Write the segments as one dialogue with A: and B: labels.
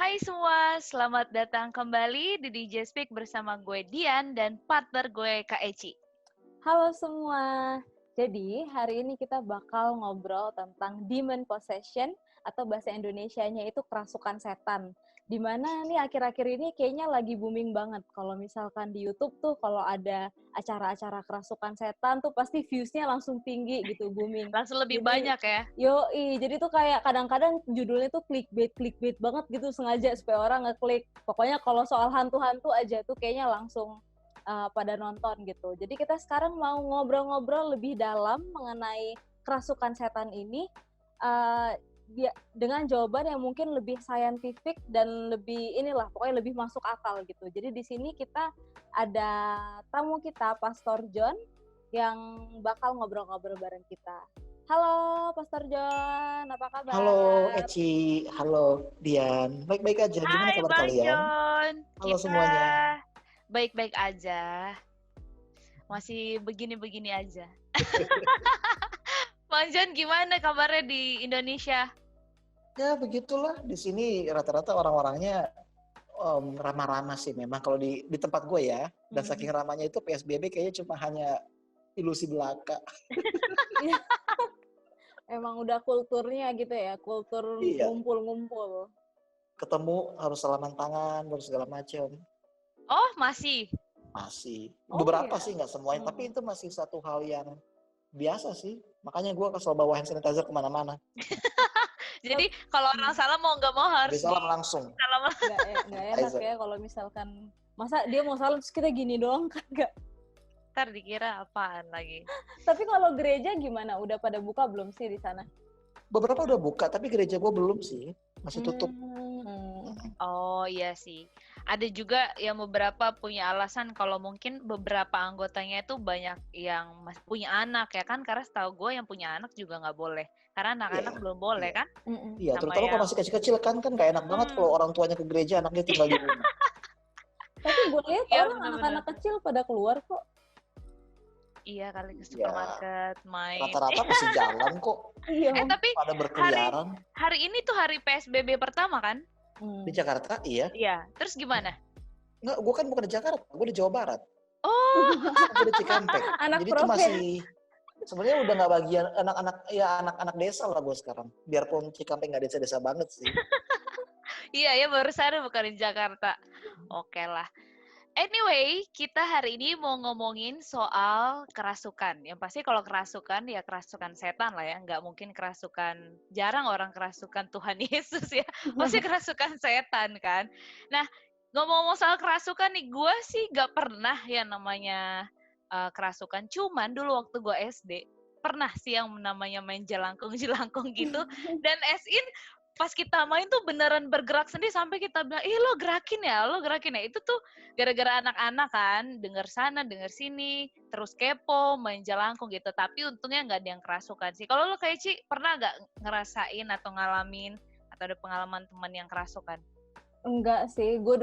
A: Hai semua, selamat datang kembali di DJ Speak bersama gue Dian dan partner gue Kak Eci.
B: Halo semua, jadi hari ini kita bakal ngobrol tentang demon possession atau bahasa Indonesianya itu kerasukan setan. Dimana nih akhir-akhir ini kayaknya lagi booming banget. Kalau misalkan di YouTube tuh kalau ada acara-acara kerasukan setan tuh pasti views-nya langsung tinggi gitu, booming.
A: Langsung lebih
B: Jadi,
A: banyak ya.
B: jadi tuh kayak kadang-kadang judulnya tuh clickbait banget gitu sengaja supaya orang ngeklik. Pokoknya kalau soal hantu-hantu aja tuh kayaknya langsung pada nonton gitu. Jadi kita sekarang mau ngobrol-ngobrol lebih dalam mengenai kerasukan setan ini dengan jawaban yang mungkin lebih saintifik dan lebih pokoknya lebih masuk akal gitu. Jadi di sini kita ada tamu kita, Pastor John, yang bakal ngobrol-ngobrol bareng kita. Halo Pastor John, apa kabar?
C: Halo Eci, halo Dian, baik-baik aja. Gimana
A: Hai
C: kabar
A: Bang
C: kalian?
A: John,
C: Halo
A: kita
C: semuanya.
A: baik-baik aja. Masih begini-begini aja. Bang John, gimana kabarnya di Indonesia?
C: Ya begitulah, di sini rata-rata orang-orangnya ramah-ramah sih memang kalau di tempat gue ya. Dan saking ramahnya itu PSBB kayaknya cuma hanya ilusi belaka.
B: Emang udah kulturnya gitu ya, kultur
C: Iya.
B: ngumpul-ngumpul.
C: Ketemu harus salaman tangan, harus segala macam.
A: Oh, masih?
C: Masih.
B: Oh,
C: Beberapa
B: iya.
C: sih, nggak semuanya. Tapi itu masih satu hal yang biasa sih. Makanya gue selalu bawa hand sanitizer kemana-mana.
A: Jadi kalau orang salah mau nggak mau harus
C: Habis salam langsung.
B: Nggak enak ya kalau misalkan masa dia mau salam terus kita gini doang kan nggak.
A: Ntar dikira apaan lagi.
B: Tapi kalau gereja gimana? Udah pada buka belum sih di sana?
C: Beberapa udah buka, tapi gereja gue belum sih. Masih tutup.
A: Oh iya sih. Ada juga yang beberapa punya alasan kalau mungkin beberapa anggotanya itu banyak yang punya anak ya kan. Karena setahu gue yang punya anak juga nggak boleh. Karena anak-anak belum boleh kan.
C: Iya,
A: Sama
C: terutama
A: yang...
C: kalau masih kecil-kecil kan gak enak banget kalau orang tuanya ke gereja, anaknya tinggal di rumah.
B: Tapi gue lihat
A: Iya,
B: orang anak-anak kecil pada keluar kok.
A: Iya kali ke supermarket, main.
C: Rata-rata masih jalan kok.
B: Iya.
A: Tapi
C: pada berkeliaran.
A: Hari ini tuh hari PSBB pertama kan?
C: Di Jakarta, iya.
A: Iya, terus gimana?
C: Enggak, gue kan bukan di Jakarta, gue di Jawa Barat.
A: Oh.
C: Gue di Cikampek. Jadi itu masih, sebenarnya udah nggak bagian anak-anak desa lah gue sekarang. Biarpun Cikampek nggak desa-desa banget sih.
A: Iya ya, baru sadar bukan di Jakarta. Oke lah. Anyway, kita hari ini mau ngomongin soal kerasukan. Yang pasti kalau kerasukan, ya kerasukan setan lah ya. Nggak mungkin kerasukan, jarang orang kerasukan Tuhan Yesus ya. Pasti kerasukan setan kan. Nah, ngomong-ngomong soal kerasukan nih, gue sih nggak pernah yang namanya kerasukan. Cuman dulu waktu gue SD, pernah sih yang namanya main jelangkung-jelangkung gitu. Dan pas kita main tuh beneran bergerak sendiri sampai kita bilang, lo gerakin ya. Itu tuh gara-gara anak-anak kan, denger sana, denger sini, terus kepo, main jelangkung gitu. Tapi untungnya nggak ada yang kerasukan sih. Kalau lo kayak Ci, pernah nggak ngerasain atau ngalamin, atau ada pengalaman teman yang kerasukan?
B: Enggak sih, gue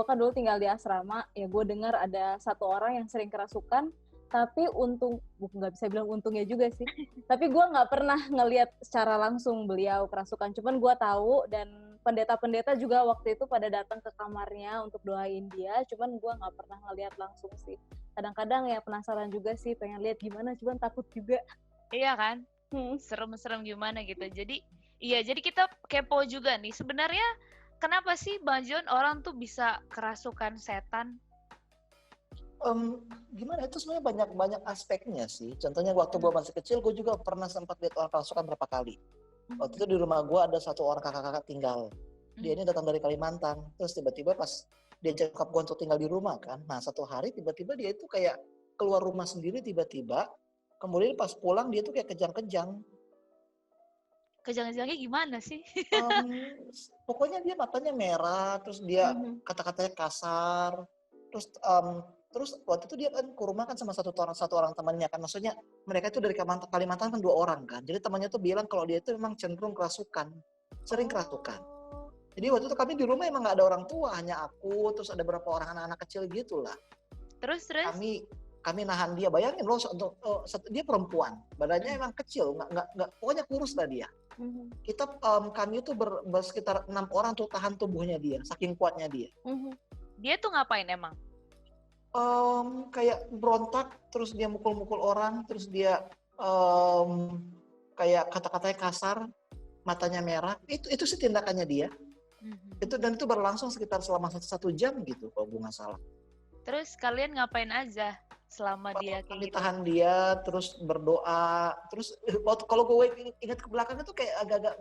B: kan dulu tinggal di asrama, ya gue dengar ada satu orang yang sering kerasukan, tapi nggak bisa bilang untungnya juga sih. Tapi gue nggak pernah ngelihat secara langsung beliau kerasukan. Cuman gue tahu dan pendeta-pendeta juga waktu itu pada datang ke kamarnya untuk doain dia. Cuman gue nggak pernah ngelihat langsung sih. Kadang-kadang ya penasaran juga sih, pengen lihat gimana. Cuman takut juga.
A: Iya kan? Serem-serem gimana gitu. Jadi kita kepo juga nih. Sebenarnya kenapa sih Bang John orang tuh bisa kerasukan setan?
C: Gimana itu sebenarnya banyak aspeknya sih. Contohnya waktu gue masih kecil, gue juga pernah sempat lihat orang kerasukan berapa kali. Waktu itu di rumah gue ada satu orang kakak-kakak tinggal. Dia ini datang dari Kalimantan. Terus tiba-tiba pas dia cakap gue untuk tinggal di rumah kan. Nah satu hari tiba-tiba dia itu kayak keluar rumah sendiri tiba-tiba. Kemudian pas pulang dia tuh kayak kejang-kejang.
A: Kejang-kejangnya gimana sih?
C: Pokoknya dia matanya merah, terus dia kata-katanya kasar. Terus waktu itu dia kan ke rumah kan sama satu orang temannya kan. Maksudnya mereka itu dari Kalimantan kan 2 orang kan. Jadi temannya tuh bilang kalau dia itu memang cenderung kerasukan. Sering kerasukan. Jadi waktu itu kami di rumah emang gak ada orang tua. Hanya aku, terus ada beberapa orang anak-anak kecil gitu lah.
A: Terus?
C: kami nahan dia. Bayangin loh, dia perempuan, badannya emang kecil, nggak pokoknya kurus lah dia. Kami itu sekitar 6 orang tuh tahan tubuhnya dia, saking kuatnya dia.
A: Dia tuh ngapain emang?
C: Kayak berontak, terus dia mukul-mukul orang, terus dia kayak kata-katanya kasar, matanya merah. Itu sih tindakannya dia. Dan itu berlangsung sekitar selama 1 jam gitu kalau gue nggak salah.
A: Terus kalian ngapain aja selama dia kayak
C: Kami
A: gitu?
C: tahan dia, terus berdoa, terus kalau gue ingat ke belakang itu kayak agak-agak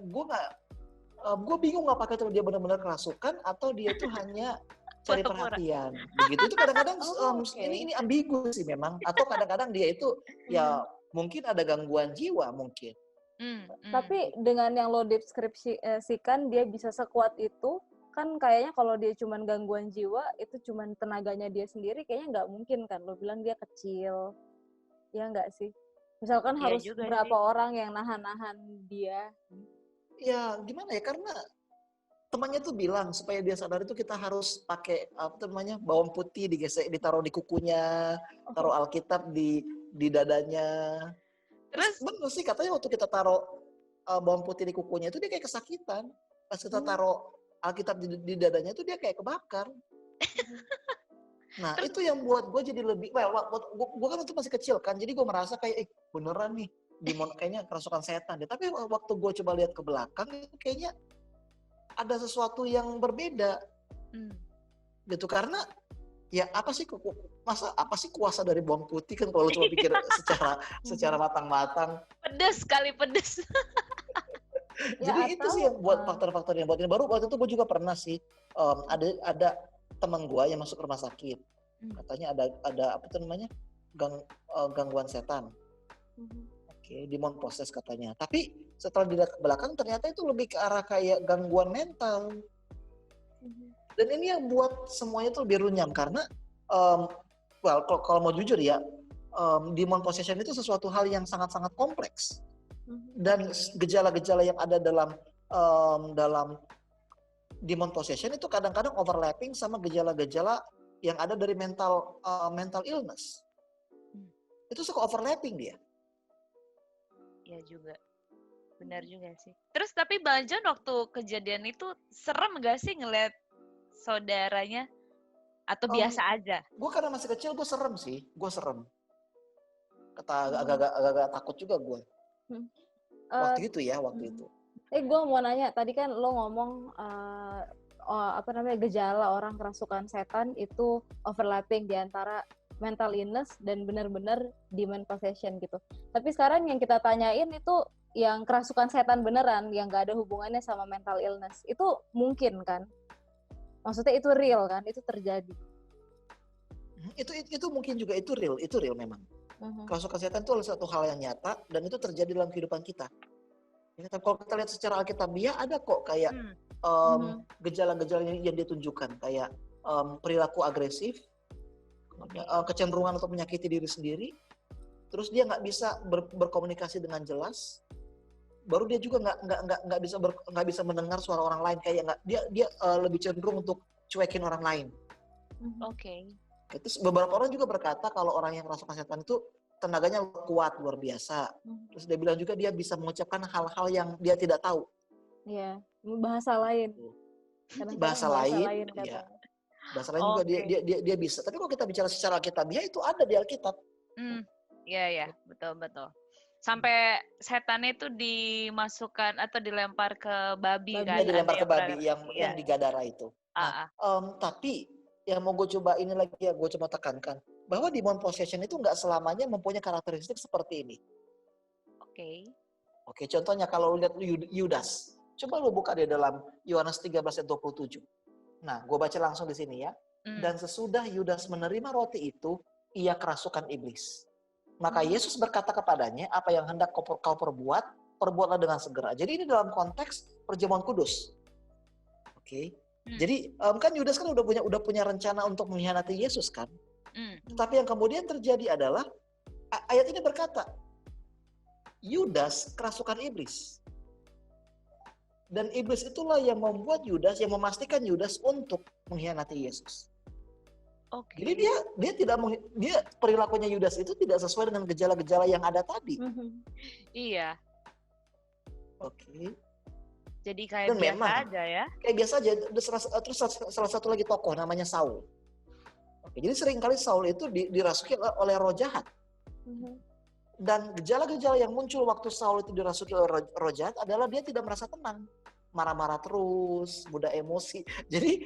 C: gue bingung apakah itu dia benar-benar kerasukan atau dia itu hanya cari
A: Pura-pura.
C: perhatian. Begitu itu kadang-kadang
B: Okay.
C: ini ambigu sih memang, atau kadang-kadang dia itu ya mungkin ada gangguan jiwa mungkin.
B: Tapi dengan yang lo deskripsikan dia bisa sekuat itu, kan kayaknya kalau dia cuman gangguan jiwa, itu cuman tenaganya dia sendiri, kayaknya nggak mungkin kan. Lo bilang dia kecil, ya nggak sih? Misalkan
A: Iya
B: harus
A: juga
B: berapa
A: sih.
B: orang yang nahan-nahan dia.
C: Ya gimana ya, karena temannya tuh bilang supaya dia sadar itu kita harus pakai bawang putih ditaruh di kukunya, taruh Alkitab di dadanya. Terus bener sih katanya waktu kita taruh bawang putih di kukunya itu dia kayak kesakitan. Pas kita taruh Alkitab di dadanya itu dia kayak kebakar. Nah itu yang buat gue jadi lebih, gue kan waktu masih kecil kan, jadi gue merasa kayak beneran nih, kayaknya kerasukan setan deh. Tapi waktu gue coba lihat ke belakang, kayaknya ada sesuatu yang berbeda. Gitu, karena ya apa sih kuasa dari bawang putih kan kalau lu coba pikir secara matang-matang.
A: Pedes sekali, pedes.
C: Jadi itu sih yang buat faktor-faktor yang buat ini. Baru waktu itu gue juga pernah sih ada teman gue yang masuk rumah sakit. Katanya ada apa tuh namanya gangguan setan. Oke, demon possess katanya. Tapi setelah dilihat ke belakang ternyata itu lebih ke arah kayak gangguan mental. Dan ini yang buat semuanya tuh lebih runyam karena kalau mau jujur ya, demon possession itu sesuatu hal yang sangat-sangat kompleks. Dan gejala-gejala yang ada dalam demon possession itu kadang-kadang overlapping sama gejala-gejala yang ada dari mental illness. Itu suka overlapping dia.
A: Iya juga. Benar juga sih. Terus tapi Bang John waktu kejadian itu serem gak sih ngeliat saudaranya? Atau biasa aja?
C: Gue karena masih kecil gue serem sih. Gue serem. Agak-agak takut juga gue. Waktu itu.
B: Gue mau nanya, tadi kan lo ngomong gejala orang kerasukan setan itu overlapping di antara mental illness dan benar-benar demon possession gitu. Tapi sekarang yang kita tanyain itu yang kerasukan setan beneran, yang gak ada hubungannya sama mental illness. Itu mungkin kan? Maksudnya itu real kan? Itu terjadi.
C: Itu mungkin juga itu real memang. Kerasukan setan itu adalah satu hal yang nyata dan itu terjadi dalam kehidupan kita. Kalau kita lihat secara alkitabiah ada kok kayak gejala-gejala yang ditunjukkan kayak perilaku agresif, kecenderungan untuk menyakiti diri sendiri, terus dia nggak bisa berkomunikasi dengan jelas, baru dia juga nggak bisa mendengar suara orang lain, kayak dia lebih cenderung untuk cuekin orang lain.
A: Oke.
C: Terus beberapa orang juga berkata kalau orang yang kerasukan setan itu tenaganya kuat luar biasa. Terus dia bilang juga dia bisa mengucapkan hal-hal yang dia tidak tahu.
B: Iya, bahasa lain.
C: Bahasa lain ya. Bahasa lain juga dia bisa. Tapi kalau kita bicara secara alkitabiah itu ada di Alkitab.
A: Iya, betul. Sampai setannya itu dimasukkan atau dilempar ke babi kan?
C: Dia dilempar ke babi yang di Gadara itu. Nah, tapi yang mau gue coba ini lagi ya, gue coba tekankan bahwa demon possession itu nggak selamanya mempunyai karakteristik seperti ini. Oke, contohnya kalau lihat Yudas, coba lu buka di dalam Yohanes 13 ayat 27. Nah, gue baca langsung di sini ya. Dan sesudah Yudas menerima roti itu, ia kerasukan iblis. Maka Yesus berkata kepadanya, apa yang hendak kau perbuat, perbuatlah dengan segera. Jadi ini dalam konteks perjamuan kudus. Oke. Jadi kan Yudas kan udah punya rencana untuk mengkhianati Yesus kan. Tapi yang kemudian terjadi adalah ayat ini berkata, Yudas kerasukan iblis. Dan iblis itulah yang membuat Yudas, yang memastikan Yudas untuk mengkhianati Yesus.
A: Oke.
C: Jadi dia perilakunya Yudas itu tidak sesuai dengan gejala-gejala yang ada tadi.
A: Iya.
C: Oke.
A: Jadi kayak
C: Dan
A: biasa
C: memang
A: aja ya.
C: kayak biasa aja. Terus salah satu lagi tokoh namanya Saul. Oke, jadi seringkali Saul itu dirasuki oleh roh jahat. Dan gejala-gejala yang muncul waktu Saul itu dirasuki oleh roh jahat adalah dia tidak merasa tenang. Marah-marah terus, mudah emosi. Jadi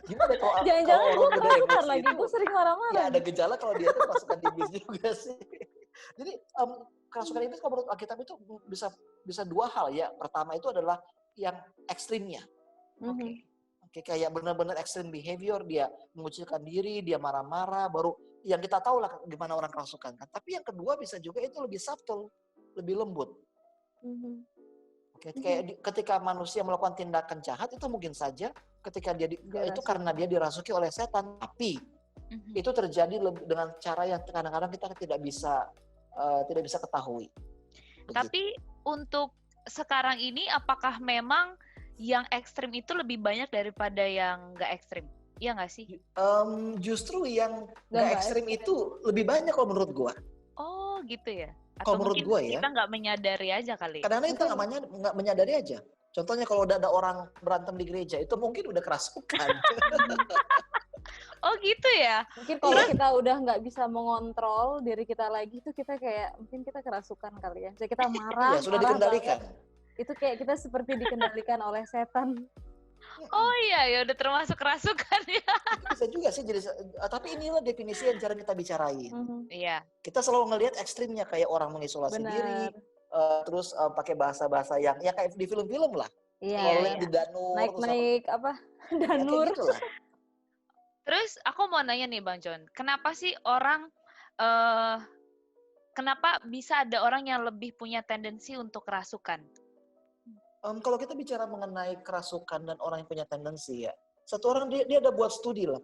C: gimana kalau
B: Jangan-jangan
C: orang
B: gue
C: mudah
B: kerasukan
C: emosi
B: lagi,
C: itu
B: gue sering marah-marah.
C: ya ada gejala kalau dia itu kerasukan iblis juga sih. Jadi kerasukan iblis kalau menurut Alkitab itu bisa dua hal ya. Pertama itu adalah yang ekstrimnya. Oke, kayak benar-benar extreme behavior, dia mengucilkan diri, dia marah-marah, baru yang kita tahu lah gimana orang kerasukan kan. Tapi yang kedua bisa juga itu lebih subtle, lebih lembut. Oke, kayak ketika manusia melakukan tindakan jahat itu mungkin saja ketika itu karena dia dirasuki oleh setan, tapi itu terjadi dengan cara yang kadang-kadang kita tidak bisa ketahui. Begitu.
B: Tapi
A: untuk sekarang ini apakah memang yang ekstrim itu lebih banyak daripada yang nggak ekstrim? Iya nggak sih?
C: Justru yang nggak ekstrim itu lebih banyak kalau menurut gua.
A: Oh gitu ya?
C: Kalau
A: Atau
C: menurut
A: mungkin
C: gua ya,
A: kita nggak menyadari aja kali.
C: kadang-kadang kita nggak menyadari aja. Contohnya kalau udah ada orang berantem di gereja, itu mungkin udah kerasukan.
A: Oh gitu ya?
B: Mungkin kalau kita udah nggak bisa mengontrol diri kita lagi, itu kita kayak mungkin kita kerasukan kali ya. Jadi kita marah,
C: Ya, sudah dikendalikan.
B: Itu kayak kita seperti dikendalikan oleh setan.
A: Oh iya, ya udah termasuk kerasukan ya.
C: Bisa juga sih jadi, tapi inilah definisi yang jarang kita bicarain.
A: Iya.
C: Kita selalu ngelihat ekstrimnya kayak orang mengisolasi diri, terus pakai bahasa-bahasa yang ya kayak di film-film lah.
B: Iya.
C: Di Danur,
B: naik apa? Danur.
C: Ya, gitu lah.
A: Terus aku mau nanya nih Bang John, kenapa sih orang kenapa bisa ada orang yang lebih punya tendensi untuk kerasukan?
C: Kalau kita bicara mengenai kerasukan dan orang yang punya tendensi ya, satu orang dia ada buat studi lah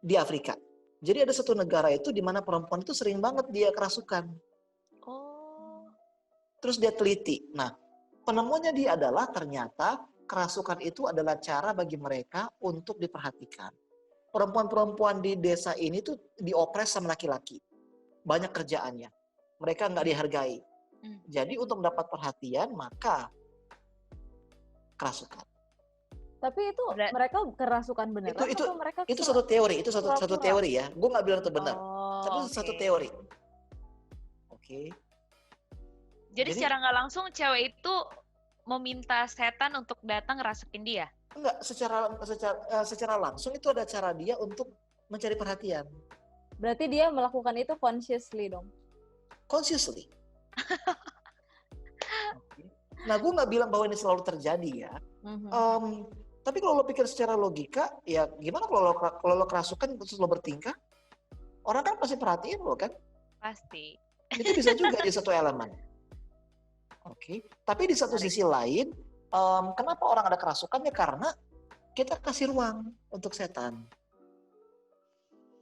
C: di Afrika. Jadi ada satu negara itu di mana perempuan itu sering banget dia kerasukan.
A: Oh.
C: Terus dia teliti. Nah, penemuannya dia adalah ternyata kerasukan itu adalah cara bagi mereka untuk diperhatikan. Perempuan-perempuan di desa ini tuh diopres sama laki-laki. Banyak kerjaannya. Mereka nggak dihargai. Jadi untuk mendapat perhatian maka kerasukan.
B: Tapi itu mereka kerasukan beneran atau mereka
C: itu satu teori, itu satu teori ya. Gue nggak bilang itu benar. Tapi itu satu teori. Oke.
A: Jadi secara nggak langsung cewek itu meminta setan untuk datang ngerasukin dia?
C: Enggak, secara langsung itu ada cara dia untuk mencari perhatian.
B: Berarti dia melakukan itu consciously dong?
C: Consciously. Nah, gue nggak bilang bahwa ini selalu terjadi ya. Tapi kalau lo pikir secara logika, ya gimana kalau lo kerasukan terus lo bertingkah? Orang kan pasti perhatiin lo kan?
A: Pasti.
C: Itu bisa juga jadi satu elemen. Oke. Tapi di satu sisi lain, kenapa orang ada kerasukan? Ya karena kita kasih ruang untuk setan.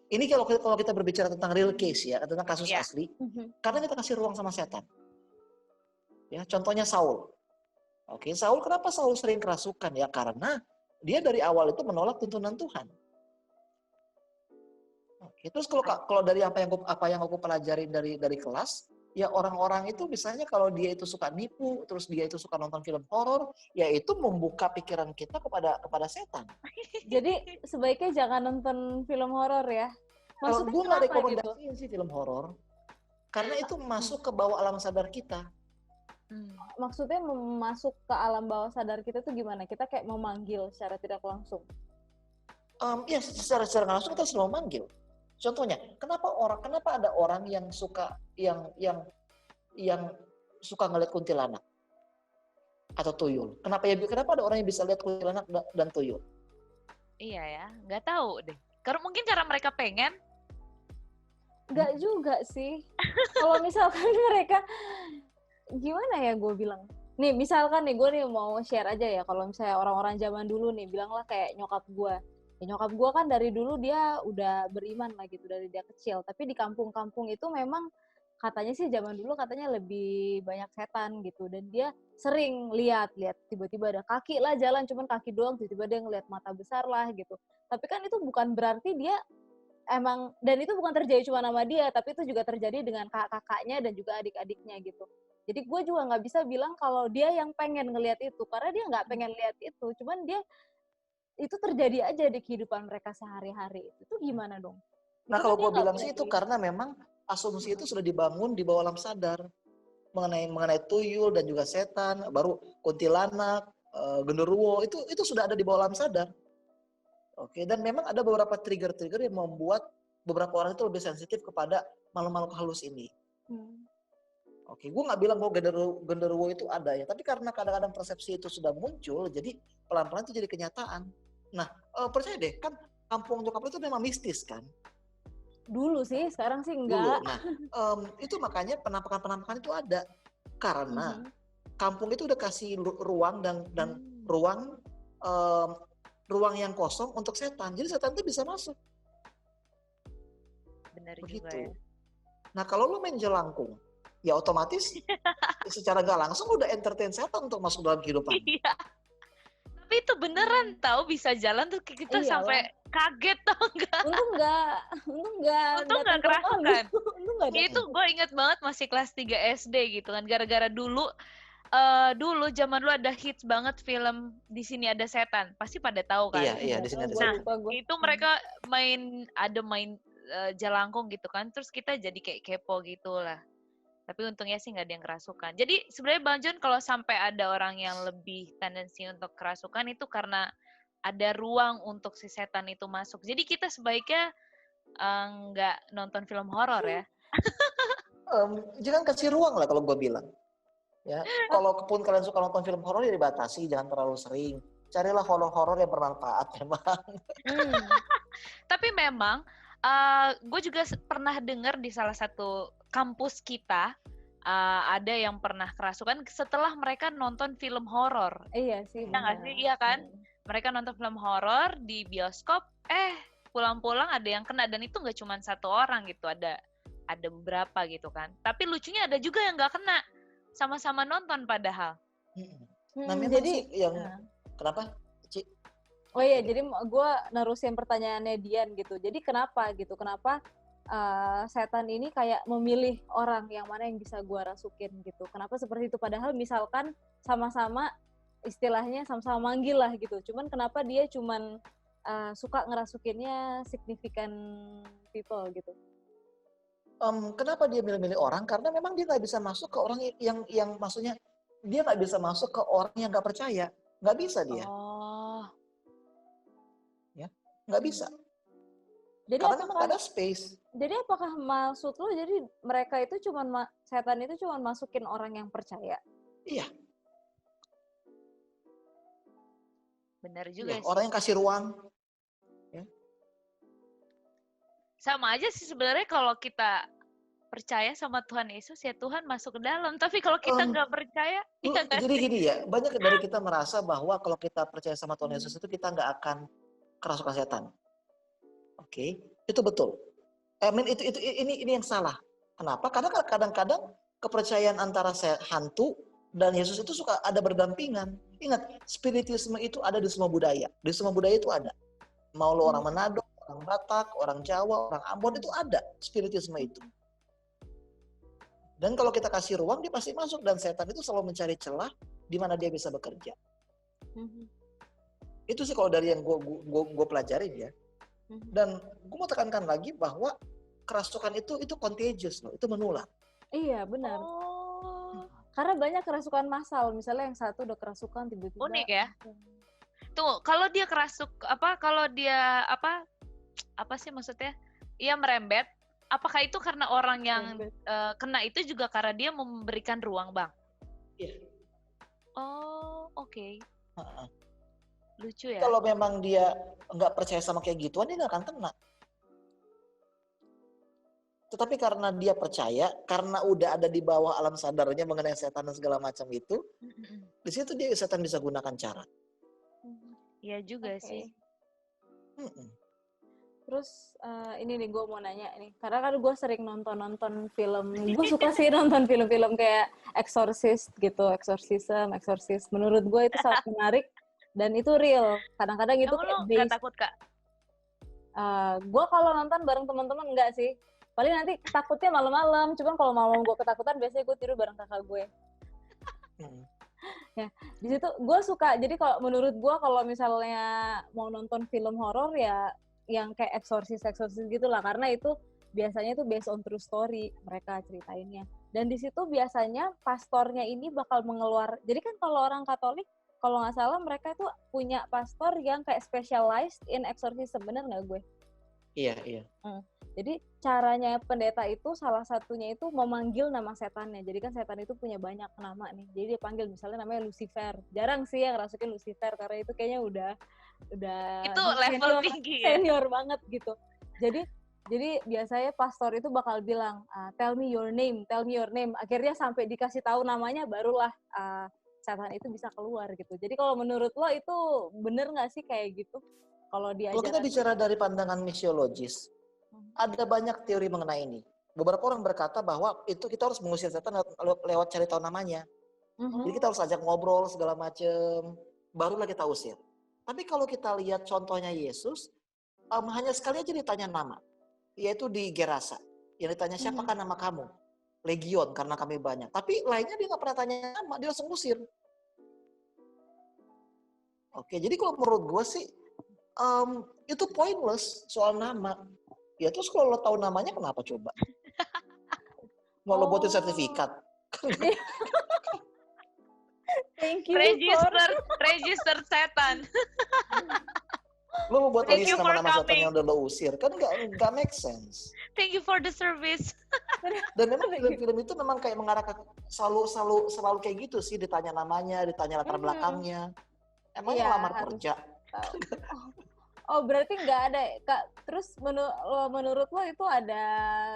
C: Ini kalau kita berbicara tentang real case ya, tentang kasus asli, karena kita kasih ruang sama setan. Ya, contohnya Saul. Oke, Saul kenapa Saul sering kerasukan? Ya karena dia dari awal itu menolak tuntunan Tuhan. Oke, terus kalau dari apa yang aku pelajari dari kelas, ya orang-orang itu misalnya kalau dia itu suka nipu, terus dia itu suka nonton film horor, ya itu membuka pikiran kita kepada setan.
B: Jadi sebaiknya jangan nonton film horor ya.
C: Maksudnya gue nggak rekomendasiin sih film horor, karena itu masuk ke bawah alam sadar kita.
B: Maksudnya masuk ke alam bawah sadar kita tuh gimana? Kita kayak memanggil secara tidak langsung.
C: Ya secara langsung kita selalu memanggil. Contohnya, kenapa ada orang yang suka yang suka ngeliat kuntilanak atau tuyul? Kenapa ada orang yang bisa lihat kuntilanak dan tuyul?
A: Iya ya, nggak tahu deh. Karena mungkin cara mereka pengen.
B: Nggak juga sih. Kalau misalkan mereka gimana ya gue bilang? Nih misalkan nih gue nih mau share aja ya. Kalau misalnya orang-orang zaman dulu nih bilanglah kayak nyokap gue. Ya, nyokap gue kan dari dulu dia udah beriman lah gitu dari dia kecil. Tapi di kampung-kampung itu memang katanya sih zaman dulu katanya lebih banyak setan gitu, dan dia sering lihat tiba-tiba ada kaki lah jalan, cuman kaki doang, tiba-tiba dia ngelihat mata besar lah gitu. Tapi kan itu bukan berarti dia emang, dan itu bukan terjadi cuma sama dia, tapi itu juga terjadi dengan kakak-kakaknya dan juga adik-adiknya gitu. Jadi gue juga nggak bisa bilang kalau dia yang pengen ngelihat itu, karena dia nggak pengen lihat itu, cuman dia itu terjadi aja di kehidupan mereka sehari-hari. Itu gimana dong?
C: Nah
B: Itu kan
C: kalau
B: dia
C: gue
B: nggak
C: bilang
B: punya
C: sih itu
B: pilihan.
C: karena memang asumsi itu sudah dibangun di bawah alam sadar mengenai tuyul dan juga setan, baru kuntilanak, genderuwo itu sudah ada di bawah alam sadar. Oke, dan memang ada beberapa trigger-trigger yang membuat beberapa orang itu lebih sensitif kepada makhluk-makhluk halus ini. Oke, gue nggak bilang bahwa genderuwo itu ada ya, tapi karena kadang-kadang persepsi itu sudah muncul, jadi pelan-pelan itu jadi kenyataan. Nah, percaya deh, kan kampung nyokap itu memang mistis kan?
B: Dulu sih, sekarang sih
C: Dulu.
B: enggak.
C: Nah, itu makanya penampakan-penampakan itu ada. Karena
B: Mhm.
C: kampung itu udah kasih ruang dan ruang ruang yang kosong untuk setan. Jadi setan itu bisa masuk.
A: Benar juga ya.
C: Begitu. Nah, kalau lu main jelangkung, ya otomatis secara gak langsung udah entertain setan untuk masuk dalam kehidupan.
A: Iya. Tapi itu beneran tahu bisa jalan tuh kita
B: Iyalah.
A: sampai kaget tau enggak?
B: Untung enggak
A: Untung
B: datang
A: nggak
B: ke rumah lu.
A: kerasukan.
B: Untung enggak
A: Itu
B: datang.
A: gue inget banget masih kelas 3 SD gitu kan. Gara-gara dulu zaman dulu ada hits banget film Di Sini Ada Setan. Pasti pada tahu kan.
C: Iya,
B: Enggak
C: di sini
B: tahu,
C: ada
B: gue
A: Nah,
C: setan.
B: lupa gue.
A: itu mereka main jalangkung gitu kan. Terus kita jadi kayak kepo gitu lah. Tapi untungnya sih nggak ada yang kerasukan. Jadi sebenarnya Bang John kalau sampai ada orang yang lebih tendensi untuk kerasukan itu karena ada ruang untuk si setan itu masuk. Jadi kita sebaiknya nggak nonton film horor ya.
C: Jangan kasih ruang lah kalau gue bilang. Ya, kalaupun kalian suka nonton film horor ya dibatasi, jangan terlalu sering. Carilah horor-horor yang bermanfaat memang.
A: Tapi memang gue juga pernah dengar di salah satu kampus kita ada yang pernah kerasukan setelah mereka nonton film horor.
B: Iya sih,
A: Ya nggak
B: benar.
A: sih? Iya kan? Mereka nonton film horor di bioskop, pulang-pulang ada yang kena dan itu nggak cuma satu orang gitu, ada beberapa gitu kan. Tapi lucunya ada juga yang nggak kena, sama-sama nonton padahal.
C: Nah memang
B: Jadi,
C: sih yang kenapa, Ci?
B: oh iya, jadi gue nerusin pertanyaannya Dian gitu. Jadi kenapa gitu? Kenapa setan ini kayak memilih orang yang mana yang bisa gue rasukin gitu? Kenapa seperti itu? Padahal misalkan sama-sama istilahnya sama-sama manggil lah gitu. Cuman kenapa dia cuman suka ngerasukinnya significant people gitu?
C: Kenapa dia milih-milih orang? Karena memang dia nggak bisa masuk ke orang yang maksudnya dia nggak bisa masuk ke orang yang nggak percaya, nggak bisa dia,
A: Oh,
C: ya nggak bisa.
B: Jadi
C: Karena memang nggak ada space.
B: Jadi apakah maksud lo jadi mereka itu cuman setan itu cuman masukin orang yang percaya?
C: Iya,
A: benar juga
C: iya.
A: sih.
C: Orang yang kasih ruang.
A: Sama aja sih sebenarnya kalau kita percaya sama Tuhan Yesus ya Tuhan masuk ke dalam. Tapi kalau kita nggak percaya, ya nggak
C: Jadi
A: sih?
C: gini ya, banyak dari kita merasa bahwa kalau kita percaya sama Tuhan Yesus itu kita nggak akan kerasukan setan. Oke, itu betul. Ini yang salah. Kenapa? Karena kadang-kadang kepercayaan antara hantu dan Yesus itu suka ada berdampingan. Ingat, spiritisme itu ada di semua budaya. Di semua budaya itu ada. Mau lo orang Manado, orang Batak, orang Jawa, orang Ambon itu ada spiritisme itu. Dan kalau kita kasih ruang, dia pasti masuk. Dan setan itu selalu mencari celah di mana dia bisa bekerja. Itu sih kalau dari yang gue pelajarin ya. Dan gue mau tekankan lagi bahwa kerasukan itu contagious loh, itu menular.
B: Iya benar. Karena banyak kerasukan massal, misalnya yang satu udah kerasukan tiba-tiba.
A: Unik ya. Tuh, kalau dia kalau dia apa sih maksudnya? Ia merembet. Apakah itu karena orang yang kena itu juga karena dia memberikan ruang, Bang?
C: Iya.
A: Oh, oke. Lucu ya.
C: Kalau memang dia nggak percaya sama kayak gituan, dia nggak akan kena. Tetapi karena dia percaya, karena udah ada di bawah alam sadarnya mengenai setan dan segala macam itu, di situ setan bisa gunakan cara.
A: Iya juga sih.
B: Terus ini nih gue mau nanya nih, karena kan gue sering nonton film, gue suka sih nonton film-film kayak Exorcist gitu, Exorcist. Menurut gue itu sangat menarik dan itu real. Kadang-kadang itu
A: Emang
B: kayak
A: lu nggak
B: based.
A: takut, Kak?
B: Gue kalau nonton bareng teman-teman enggak sih. Paling nanti takutnya malam-malam. Cuman kalau malam gue ketakutan biasanya gue tidur bareng kakak gue. Ya, di situ gue suka. Jadi kalau menurut gue kalau misalnya mau nonton film horor ya yang kayak Exorcist gitulah, karena itu biasanya itu based on true story mereka ceritainnya. Dan di situ biasanya pastornya ini bakal jadi kan kalau orang Katolik kalau nggak salah mereka tuh punya pastor yang kayak specialized in exorcism, bener nggak gue?
C: Iya.
B: Jadi caranya pendeta itu salah satunya itu memanggil nama setannya. Jadi kan setan itu punya banyak nama nih. Jadi dia panggil misalnya namanya Lucifer. Jarang sih yang rasukin Lucifer karena itu kayaknya udah
A: Itu level tinggi ya.
B: Senior banget gitu. Jadi biasanya pastor itu bakal bilang, tell me your name. Akhirnya sampai dikasih tahu namanya barulah setan itu bisa keluar gitu. Jadi kalau menurut lo itu bener nggak sih kayak gitu? Kalau
C: kita bicara dari pandangan misiologis, ada banyak teori mengenai ini. Beberapa orang berkata bahwa itu kita harus mengusir setan lewat cari tahu namanya. Jadi kita harus ajak ngobrol segala macam, barulah kita usir. Tapi kalau kita lihat contohnya Yesus, hanya sekali aja ditanya nama, yaitu di Gerasa. Yang ditanya siapakah nama kamu? Legion, karena kami banyak. Tapi lainnya dia nggak pernah tanya nama, dia langsung usir. Oke, jadi kalau menurut gue sih, itu pointless soal nama. Ya terus kalau lo tahu namanya kenapa coba? Mau lo buatin sertifikat?
B: Thank you
A: Register setan.
C: Lo mau buat list nama-nama setan yang udah lo usir? Kan nggak make sense.
A: Thank you for the service.
C: Dan memang film-film itu memang kayak mengarah ke selalu kayak gitu sih, ditanya namanya, ditanya latar belakangnya. Emangnya lamar kerja?
B: Oh berarti nggak ada, Kak. Terus menurut lo itu ada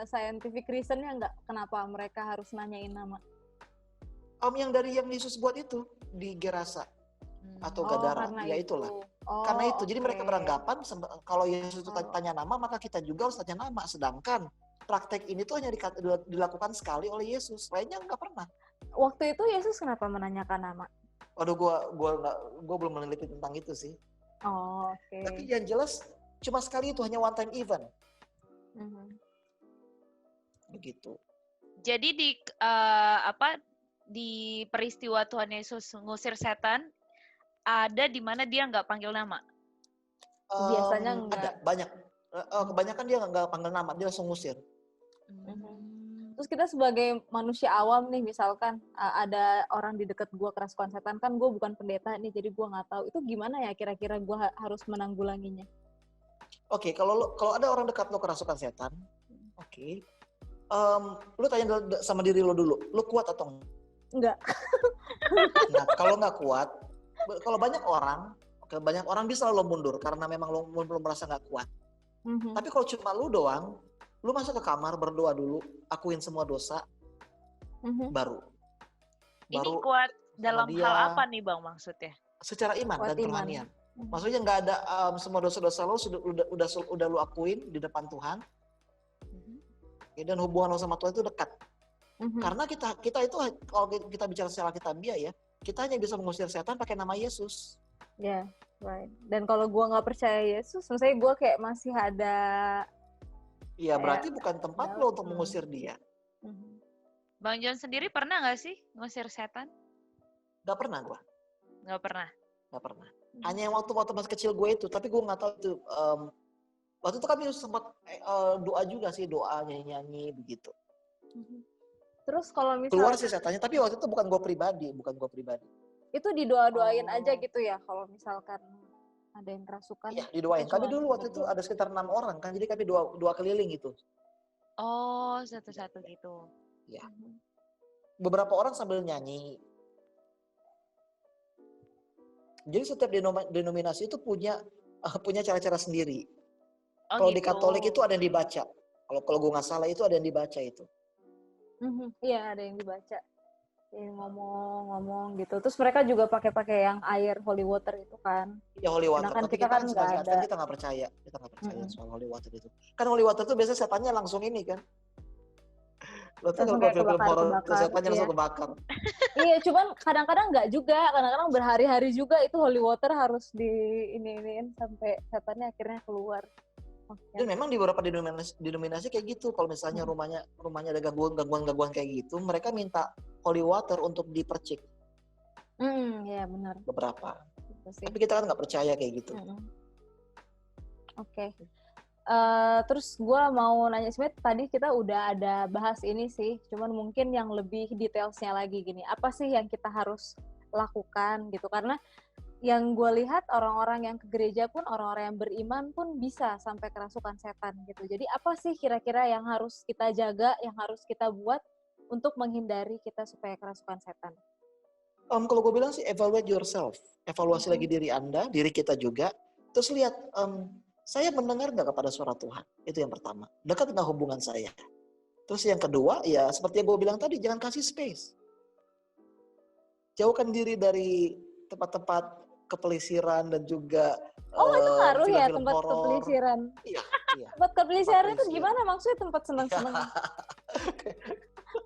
B: scientific reason-nya nggak kenapa mereka harus nanyain nama?
C: Yang dari yang Yesus buat itu di Gerasa atau Gadara, ya itulah. Karena itu, jadi mereka beranggapan kalau Yesus itu tanya nama, maka kita juga harus tanya nama. Sedangkan praktek ini tuh hanya dilakukan sekali oleh Yesus, lainnya nggak pernah.
B: Waktu itu Yesus kenapa menanyakan nama?
C: Waduh, gue belum meneliti tentang itu sih.
B: Oke.
C: Tapi yang jelas cuma sekali itu, hanya one time event. Begitu.
A: Jadi di peristiwa Tuhan Yesus ngusir setan, ada di mana dia nggak panggil nama?
B: Biasanya enggak.
C: Ada, banyak. Kebanyakan dia nggak panggil nama, dia langsung ngusir.
B: Terus kita sebagai manusia awam nih, misalkan ada orang di dekat gue kerasukan setan, kan gue bukan pendeta nih, jadi gue nggak tahu itu gimana ya kira-kira gue harus menanggulanginya.
C: Oke, kalau ada orang dekat lo kerasukan setan, oke. Lo tanya sama diri lo dulu, lo kuat atau
B: enggak?
C: Nah, kalau nggak kuat, kalau banyak orang bisa lo mundur karena memang lo belum merasa nggak kuat. Tapi kalau cuma lo doang, lu masuk ke kamar, berdoa dulu, akuin semua dosa, baru.
A: Ini kuat dalam hal apa nih Bang maksudnya?
C: Secara iman dan kerohanian. Maksudnya nggak ada semua dosa-dosa lo udah lu akuin di depan Tuhan, dan hubungan lo sama Tuhan itu dekat. Karena kita itu kalau kita bicara secara kitabiah ya, kita hanya bisa mengusir setan pakai nama Yesus.
B: Ya, right. Dan kalau gue nggak percaya Yesus, misalnya gue kayak masih ada.
C: Iya, berarti bukan tempat lo untuk mengusir dia.
A: Bang John sendiri pernah nggak sih ngusir setan?
C: Gak pernah gue.
A: Gak pernah?
C: Gak pernah. Hanya yang waktu masih kecil gue itu, tapi gue gak tahu itu. Waktu itu kami sempat doa juga sih, doa nyanyi-nyanyi begitu.
B: Terus kalau misalnya
C: keluar sih setannya, tapi waktu itu bukan gue pribadi.
B: Itu didoa-doain aja gitu ya, kalau misalkan ada yang kerasukan.
C: Iya, didoain. Kami dulu waktu itu ada sekitar 6 orang kan, jadi kami doa keliling gitu.
A: Oh, satu-satu gitu.
C: Ya. Beberapa orang sambil nyanyi. Jadi setiap denominasi itu punya cara-cara sendiri. Kalau gitu. Di Katolik itu ada yang dibaca. Kalau gue nggak salah itu ada yang dibaca itu.
B: Iya, ada yang dibaca. Ya, ngomong gitu. Terus mereka juga pakai yang air holy water itu kan.
C: Ya holy water,
B: Sedangkan
C: tapi
B: kita
C: kita
B: kan
C: kan
B: nggak
C: sebagai
B: ada.
C: Advent kita nggak percaya
B: Mm-mm.
C: soal holy water itu. Kan holy water tuh biasanya setannya langsung ini kan. Lo tuh
B: Langsung
C: kalau
B: kayak
C: film horor tuh
B: kebakar.
C: setannya
B: Iya.
C: langsung kebakar.
B: Iya, cuman kadang-kadang nggak juga. Kadang-kadang berhari-hari juga itu holy water harus ini sampai setannya akhirnya keluar.
C: Dan memang di beberapa denominasi kayak gitu. Kalau misalnya rumahnya ada gangguan kayak gitu, mereka minta holy water untuk dipercik.
B: Ya benar.
C: Beberapa.
B: Gitu sih.
C: Tapi kita kan nggak percaya kayak gitu.
B: Oke. Terus gue mau nanya, sebenarnya tadi kita udah ada bahas ini sih, cuman mungkin yang lebih detailsnya lagi gini, apa sih yang kita harus lakukan gitu, karena yang gue lihat orang-orang yang ke gereja pun, orang-orang yang beriman pun bisa sampai kerasukan setan gitu. Jadi apa sih kira-kira yang harus kita jaga, yang harus kita buat untuk menghindari kita supaya kerasukan setan?
C: Kalau gue bilang sih evaluate yourself, evaluasi lagi diri Anda, diri kita juga, terus lihat saya mendengar nggak kepada suara Tuhan, itu yang pertama. Dekat nggak hubungan saya. Terus yang kedua, ya seperti yang gue bilang tadi, jangan kasih space. Jauhkan diri dari tempat-tempat kepelisiran dan juga
B: itu ngaruh ya
C: film-film
B: tempat
C: horor.
B: kepelisiran.
C: Iya.
B: Tempat kepelisiran itu gimana maksudnya, tempat senang-senang?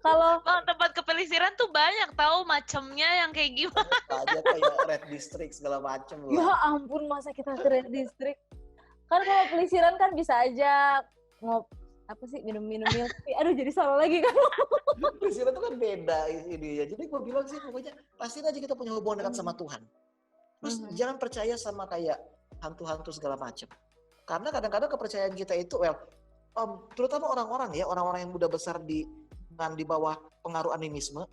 B: Kalau
A: tempat kepelisiran tuh banyak tahu macamnya yang kayak gimana.
C: Aja kayak Red District segala macam lah.
B: Ya ampun, masa kita ke Red District? Kan kalau pelisiran kan bisa aja minum-minum milk tea. Aduh, jadi salah lagi kan.
C: Pelisiran itu kan beda ini ya. Jadi gue bilang sih pokoknya pastiin aja kita punya hubungan dekat sama Tuhan. Terus jangan percaya sama kayak hantu-hantu segala macam. Karena kadang-kadang kepercayaan kita itu terutama orang-orang yang udah besar di bawah pengaruh animisme,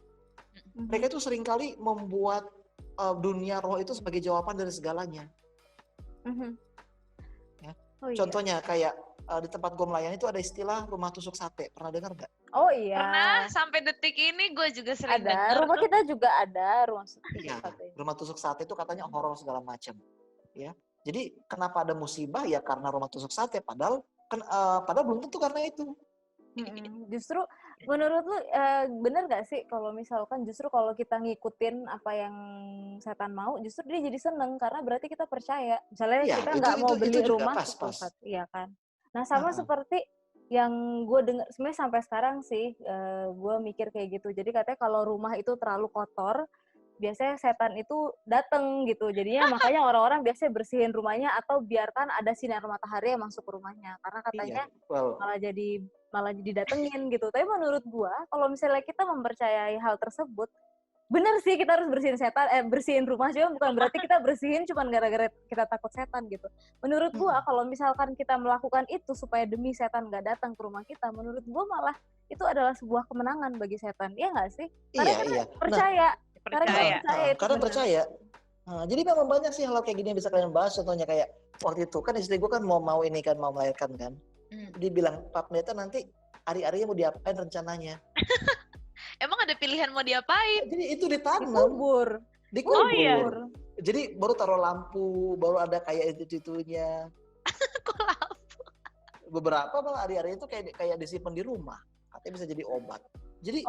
C: mereka itu seringkali membuat dunia roh itu sebagai jawaban dari segalanya. Contohnya kayak di tempat gue melayani itu ada istilah rumah tusuk sate. Pernah dengar nggak?
B: Oh iya.
A: Pernah, sampai detik ini gue juga sering dengar.
B: Ada, rumah kita juga ada rumah tusuk
C: sate. Rumah tusuk sate itu katanya horor segala macam. Ya. Jadi kenapa ada musibah ya karena rumah tusuk sate, padahal belum tentu karena itu.
B: Justru menurut lu bener gak sih kalau misalkan justru kalau kita ngikutin apa yang setan mau, justru dia jadi seneng karena berarti kita percaya. Misalnya kita nggak mau beli rumah, iya kan. Nah sama seperti yang gue dengar sebenarnya sampai sekarang sih, gue mikir kayak gitu. Jadi katanya kalau rumah itu terlalu kotor, biasanya setan itu dateng gitu. Jadinya makanya orang-orang biasanya bersihin rumahnya atau biarkan ada sinar matahari yang masuk ke rumahnya. Karena katanya malah jadi datengin gitu. Tapi menurut gua, kalau misalnya kita mempercayai hal tersebut, bener sih kita harus bersihin rumah, juga bukan berarti kita bersihin cuma gara-gara kita takut setan gitu. Menurut gua, kalau misalkan kita melakukan itu supaya demi setan nggak datang ke rumah kita, menurut gua malah itu adalah sebuah kemenangan bagi setan. Iya nggak sih? Karena kita percaya.
C: Karena percaya. Nah, jadi memang banyak sih hal kayak gini yang bisa kalian bahas. Contohnya kayak waktu itu kan istri gue kan mau melahirkan kan. Dia bilang, Pak Pendeta nanti hari-harinya mau diapain rencananya?
A: Emang ada pilihan mau diapain?
C: Jadi itu ditanam.
B: Dikubur.
A: Oh iya.
C: Jadi baru taruh lampu, baru ada kayak itu-itunya.
A: Kok lampu?
C: Beberapa malah hari-hari itu kayak disimpan di rumah. Katanya bisa jadi obat. Jadi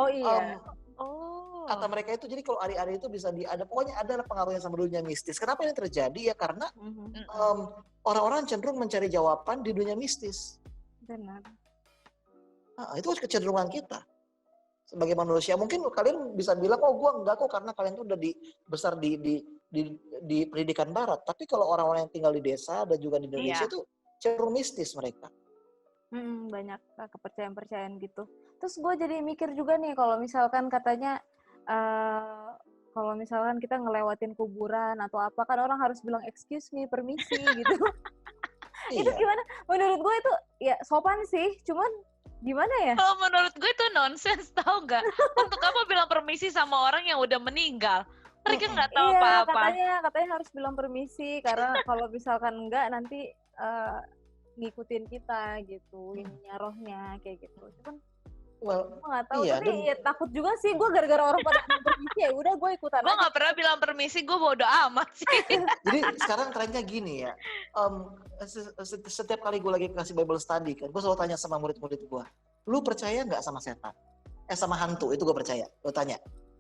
C: kata mereka itu, jadi kalau hari-hari itu bisa pokoknya ada pengaruhnya sama dunia mistis. Kenapa ini terjadi? Ya karena orang-orang cenderung mencari jawaban di dunia mistis.
B: Benar.
C: Itu kecenderungan kita sebagai manusia. Mungkin kalian bisa bilang, gue enggak kok karena kalian tuh udah besar di pendidikan barat. Tapi kalau orang-orang yang tinggal di desa dan juga di Indonesia itu cenderung mistis mereka.
B: Banyak kepercayaan-percayaan gitu. Terus gue jadi mikir juga nih, kalau misalkan katanya kalau misalkan kita ngelewatin kuburan atau apa, kan orang harus bilang excuse me, permisi gitu. Itu gimana? Menurut gue itu ya sopan sih, cuman gimana ya?
A: Oh, menurut gue itu nonsense, tau nggak? Untuk apa bilang permisi sama orang yang udah meninggal? Mereka nggak tahu apa-apa.
B: Katanya harus bilang permisi, karena kalau misalkan enggak nanti ngikutin kita gitu, ininya rohnya kayak gitu. Cuman gue nggak tahu, tapi takut juga sih gue gara-gara orang pada bilang permisi, ya udah gue ikutan.
A: Gue nggak pernah bilang permisi, gue bodo amat sih.
C: Jadi sekarang trennya gini ya, setiap kali gue lagi kasih Bible study kan, gue selalu tanya sama murid-murid gue, lu percaya nggak sama setan? Sama hantu? Itu gue percaya. Gue tanya,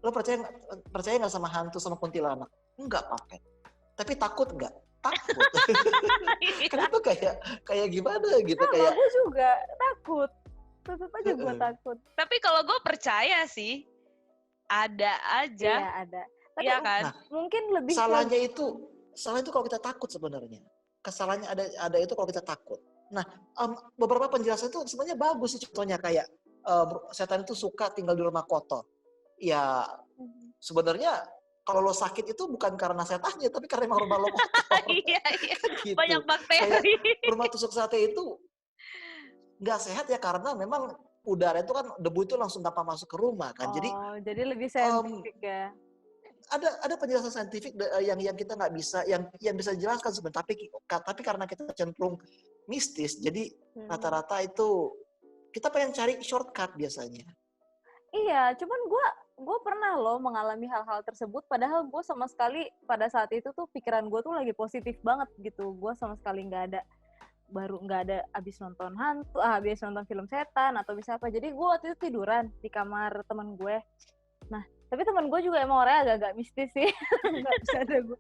C: Lo percaya nggak sama hantu sama kuntilanak? Enggak, Pape. Tapi takut nggak? Takut. Kenapa kayak gimana gitu kayak.
B: Gue juga takut. Tetap aja gue takut.
A: Tapi kalau gue percaya sih, ada aja.
B: Iya ada. Tapi
A: Iya kan?
C: Nah,
B: mungkin lebih
C: salahnya itu kalau kita takut sebenarnya. Kesalahannya ada itu kalau kita takut. Nah, beberapa penjelasan itu sebenarnya bagus sih, contohnya kayak setan itu suka tinggal di rumah kotor. Ya sebenarnya kalau lo sakit itu bukan karena setannya, tapi karena emang rumah lo kotor.
A: Iya.
C: Kan gitu.
A: Banyak bakteri.
C: Kayak rumah tusuk sate itu nggak sehat ya karena memang udara itu kan debu itu langsung tanpa masuk ke rumah kan.
B: Jadi lebih saintifik ya.
C: Ada penjelasan saintifik yang kita nggak bisa yang bisa dijelaskan sebenarnya, tapi karena kita cenderung mistis jadi rata-rata itu kita pengen cari shortcut biasanya.
B: Iya, cuman gue pernah loh mengalami hal-hal tersebut padahal gue sama sekali pada saat itu tuh pikiran gue tuh lagi positif banget gitu. Gue sama sekali nggak ada abis nonton hantu, abis nonton film setan atau bisa apa. Jadi gue waktu itu tiduran di kamar teman gue. Nah, tapi teman gue juga emang orangnya agak-agak mistis sih. Nggak bisa ada gue.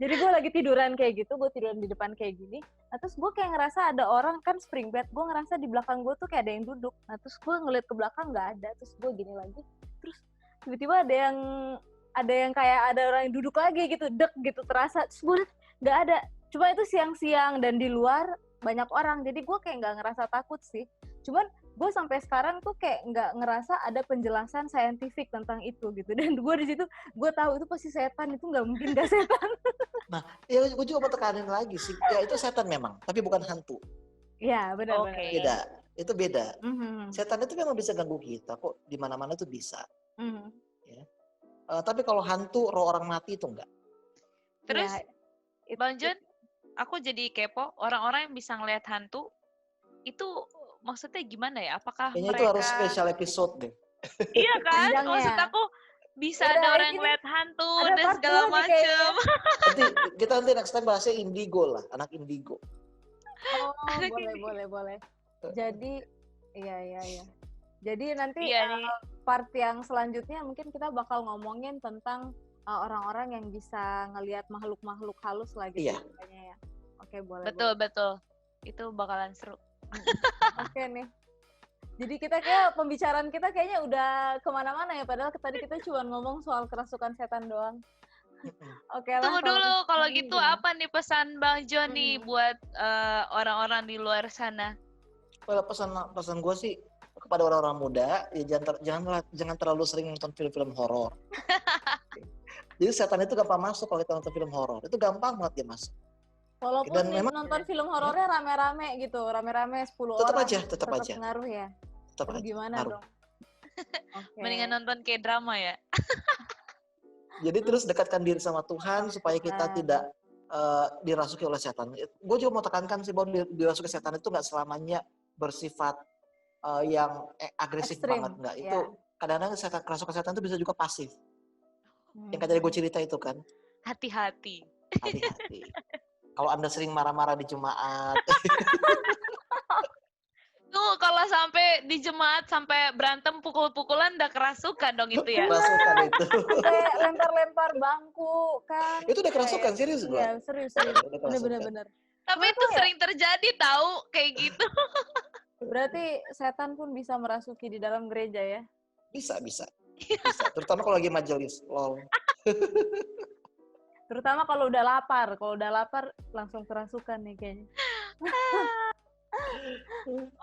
B: Jadi gue lagi tiduran kayak gitu, gue tiduran di depan kayak gini. Nah, terus gue kayak ngerasa ada orang kan spring bed. Gue ngerasa di belakang gue tuh kayak ada yang duduk. Nah, terus gue ngeliat ke belakang nggak ada. Terus gue gini lagi. Terus tiba-tiba ada yang kayak ada orang yang duduk lagi gitu, dek gitu terasa. Terus gue liat nggak ada. Cuma itu siang-siang dan di luar banyak orang. Jadi gue kayak nggak ngerasa takut sih. Cuman gue sampai sekarang tuh kayak nggak ngerasa ada penjelasan saintifik tentang itu gitu. Dan gue di situ gue tahu itu pasti setan, itu nggak mungkin nggak setan.
C: Nah, ya gue juga mau tekanin lagi sih. Ya itu setan memang, tapi bukan hantu.
B: Iya, benar-benar.
A: Oke.
C: Beda. Itu beda.
B: Mm-hmm.
C: Setan itu memang bisa ganggu kita kok, di mana-mana tuh bisa.
B: Mm-hmm.
C: Ya. Tapi kalau hantu, roh orang mati itu enggak.
A: Terus,
B: Ya,
A: Bang John, aku jadi kepo, orang-orang yang bisa ngelihat hantu, itu maksudnya gimana ya? Apakah
C: Kayaknya
A: mereka...
C: itu harus special episode deh.
A: Iya kan?
B: Panjangnya.
A: Maksud aku, bisa
B: Udah,
A: ada orang
B: ini
A: yang ngeliat hantu
B: ada
A: dan
B: part
A: segala
B: 2 nih kayaknya.
A: macem.
C: Kita nanti next time bahasnya indigo lah, anak indigo.
B: Oh, boleh. Jadi, iya. Jadi nanti part yang selanjutnya mungkin kita bakal ngomongin tentang orang-orang yang bisa ngelihat makhluk-makhluk halus lagi.
C: Iya.
B: Ya. Oke, boleh.
A: Betul. Itu bakalan seru.
B: Oke nih. Jadi kita pembicaraan kita kayaknya udah kemana-mana ya. Padahal tadi kita cuma ngomong soal kerasukan setan doang. Oke lah.
A: Tunggu dulu, kalau gitu apa nih pesan Bang John nih buat orang-orang di luar sana?
C: Well, pesan gue sih kepada orang-orang muda, ya jangan terlalu sering nonton film-film horor. Jadi setan itu gampang masuk kalau kita nonton film horor. Itu gampang banget dia masuk.
B: Walaupun nonton film horornya rame-rame gitu, rame-rame 10 orang.
C: Tetap aja.
B: Ngaruh ya.
C: Tetap aja.
B: Gimana
C: ngaruh.
B: dong? Okay.
A: Mendingan nonton kayak drama ya.
C: Jadi terus dekatkan diri sama Tuhan supaya kita tidak dirasuki oleh setan. Gue juga mau tekankan sih bahwa dirasuki setan itu nggak selamanya bersifat yang agresif
B: Extreme,
C: banget, nggak. Itu kadang-kadang kerasukan setan itu bisa juga pasif. Yang tadi gue cerita itu kan.
A: Hati-hati.
C: Kalau Anda sering marah-marah di jemaat.
A: Tuh kalau sampai di jemaat sampai berantem pukul-pukulan udah kerasukan dong itu ya.
C: Kerasukan itu.
B: Sampai lempar-lempar bangku kan.
C: Itu udah kerasukan, serius gue.
B: Iya, serius. Bener-bener.
A: Tapi itu sering terjadi tahu kayak gitu.
B: Berarti setan pun bisa merasuki di dalam gereja ya?
C: Bisa. Terutama kalau lagi majelis. Lol.
B: Terutama kalau udah lapar. Kalau udah lapar langsung kerasukan nih kayaknya.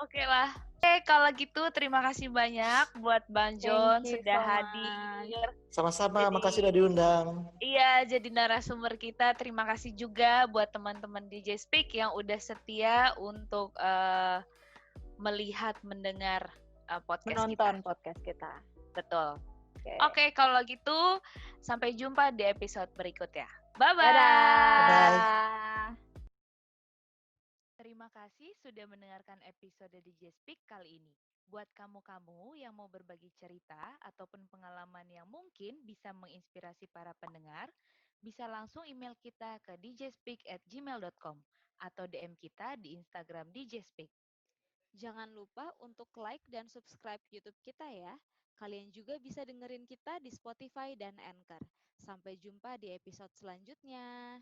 A: Oke lah. Kalau gitu terima kasih banyak buat Bang John sudah hadir.
C: Sama-sama, makasih udah diundang.
A: Iya, jadi narasumber kita. Terima kasih juga buat teman-teman DJ Speak yang udah setia untuk melihat, mendengar
B: menonton podcast kita.
A: Betul. Oke, kalau gitu sampai jumpa di episode berikutnya. Bye-bye.
B: Dadah.
A: Terima kasih sudah mendengarkan episode DJ Speak kali ini. Buat kamu-kamu yang mau berbagi cerita ataupun pengalaman yang mungkin bisa menginspirasi para pendengar, bisa langsung email kita ke djspeak@gmail.com atau DM kita di Instagram DJ Speak.
D: Jangan lupa untuk like dan subscribe YouTube kita ya. Kalian juga bisa dengerin kita di Spotify dan Anchor. Sampai jumpa di episode selanjutnya.